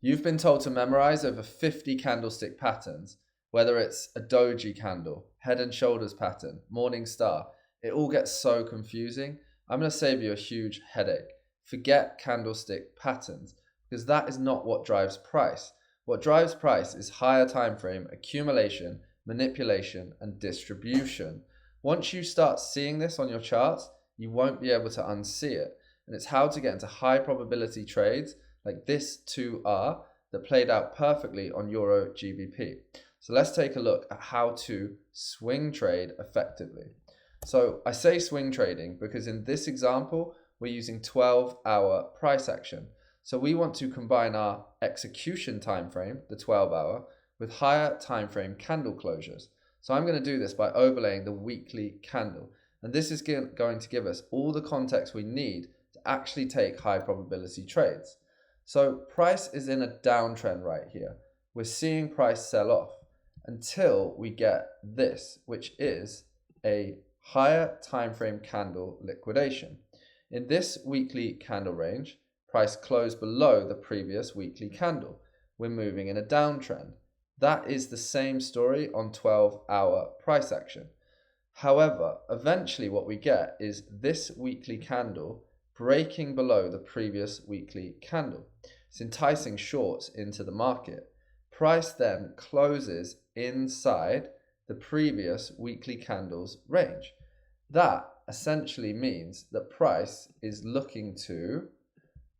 You've been told to memorize over 50 candlestick patterns, whether it's a Doji candle, head and shoulders pattern, morning star. It all gets so confusing. I'm going to save you a huge headache. Forget candlestick patterns, because that is not what drives price. What drives price is higher time frame, accumulation, manipulation, and distribution. Once you start seeing this on your charts, you won't be able to unsee it. And it's how to get into high probability trades like this 2R that played out perfectly on EURGBP. So let's take a look at how to swing trade effectively. So I say swing trading because in this example, we're using 12-hour price action. So we want to combine our execution time frame, the 12-hour, with higher time frame candle closures. So I'm going to do this by overlaying the weekly candle. And this is going to give us all the context we need to actually take high probability trades. So price is in a downtrend right here. We're seeing price sell off until we get this, which is a higher time frame candle liquidation. In this weekly candle range, price closed below the previous weekly candle. We're moving in a downtrend. That is the same story on 12-hour price action. However, eventually what we get is this weekly candle breaking below the previous weekly candle. It's enticing shorts into the market. Price then closes inside the previous weekly candle's range. That essentially means that price is looking to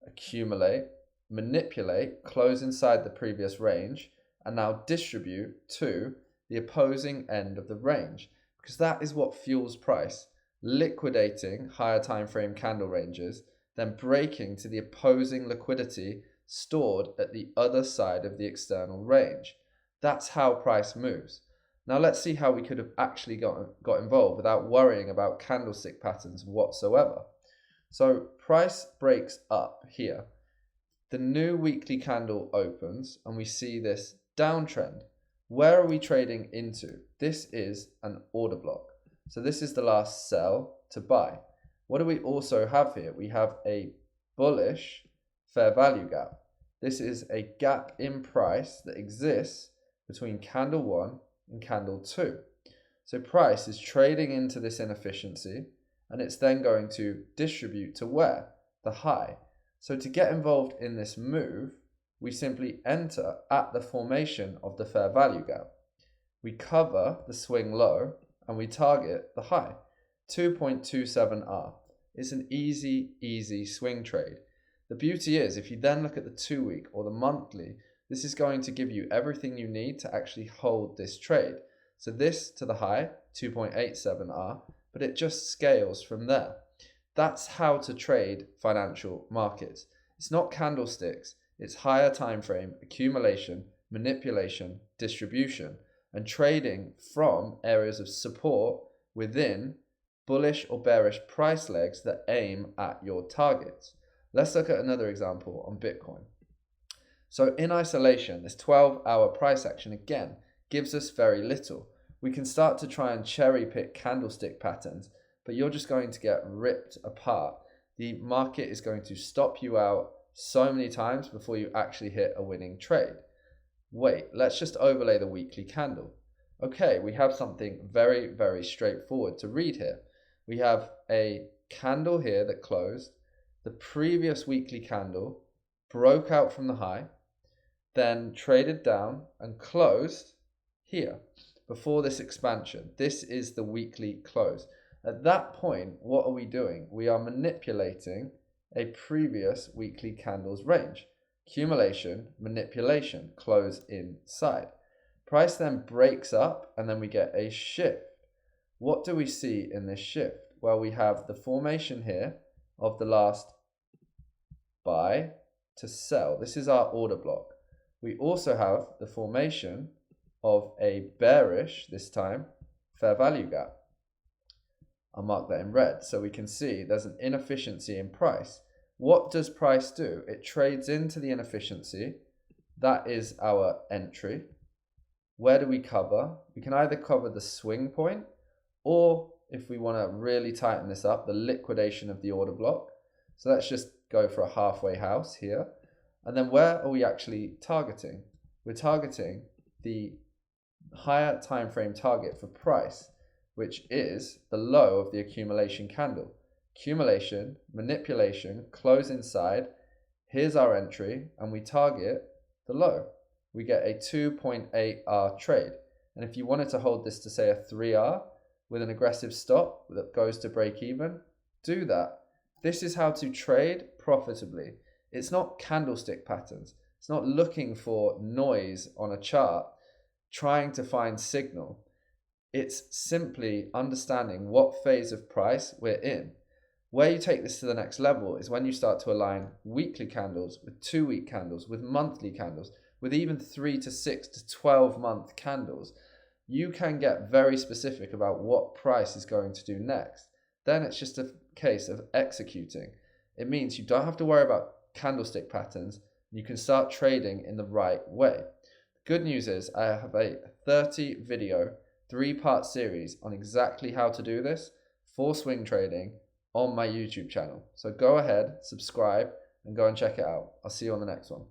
accumulate, manipulate, close inside the previous range, and now distribute to the opposing end of the range, because that is what fuels price, liquidating higher time frame candle ranges, then breaking to the opposing liquidity stored at the other side of the external range. That's how price moves. Now let's see how we could have actually got involved without worrying about candlestick patterns whatsoever. So price breaks up here. The new weekly candle opens and we see this downtrend. Where are we trading into? This is an order block. So this is the last sell to buy. What do we also have here? We have a bullish fair value gap. This is a gap in price that exists between candle 1 and candle 2. So price is trading into this inefficiency and it's then going to distribute to where? The high. So to get involved in this move, we simply enter at the formation of the fair value gap. We cover the swing low and we target the high. 2.27R. It's an easy swing trade. The beauty is, if you then look at the 2-week or the monthly, this is going to give you everything you need to actually hold this trade. So this to the high, 2.87R, but it just scales from there. That's how to trade financial markets. It's not candlesticks, it's higher time frame, accumulation, manipulation, distribution, and trading from areas of support within bullish or bearish price legs that aim at your targets. Let's look at another example on Bitcoin. So in isolation, this 12-hour price action again gives us very little. We can start to try and cherry pick candlestick patterns, but you're just going to get ripped apart. The market is going to stop you out so many times before you actually hit a winning trade. Wait, let's just overlay the weekly candle. Okay, we have something very straightforward to read here. We have a candle here that closed. The previous weekly candle broke out from the high, then traded down and closed here before this expansion. This is the weekly close. At that point, what are we doing? We are manipulating a previous weekly candle's range. Accumulation, manipulation, close inside. Price then breaks up and then we get a shift. What do we see in this shift? Well, we have the formation here of the last buy to sell. This is our order block. We also have the formation of a bearish, this time, fair value gap. I'll mark that in red so we can see there's an inefficiency in price. What does price do? It trades into the inefficiency. That is our entry. Where do we cover? We can either cover the swing point, or if we want to really tighten this up, the liquidation of the order block. So let's just go for a halfway house here. And then where are we actually targeting? We're targeting the higher time frame target for price, which is the low of the accumulation candle. Accumulation, manipulation, close inside. Here's our entry, and we target the low. We get a 2.8R trade. And if you wanted to hold this to say a 3R with an aggressive stop that goes to break even, do that. This is how to trade profitably. It's not candlestick patterns. It's not looking for noise on a chart, trying to find signal. It's simply understanding what phase of price we're in. Where you take this to the next level is when you start to align weekly candles with 2-week candles, with monthly candles, with even 3 to 6 to 12 month candles. You can get very specific about what price is going to do next. Then it's just a case of executing. It means you don't have to worry about candlestick patterns. You can start trading in the right way. The good news is I have a 30 video, 3-part series on exactly how to do this for swing trading on my YouTube channel. So go ahead, subscribe, and go and check it out. I'll see you on the next one.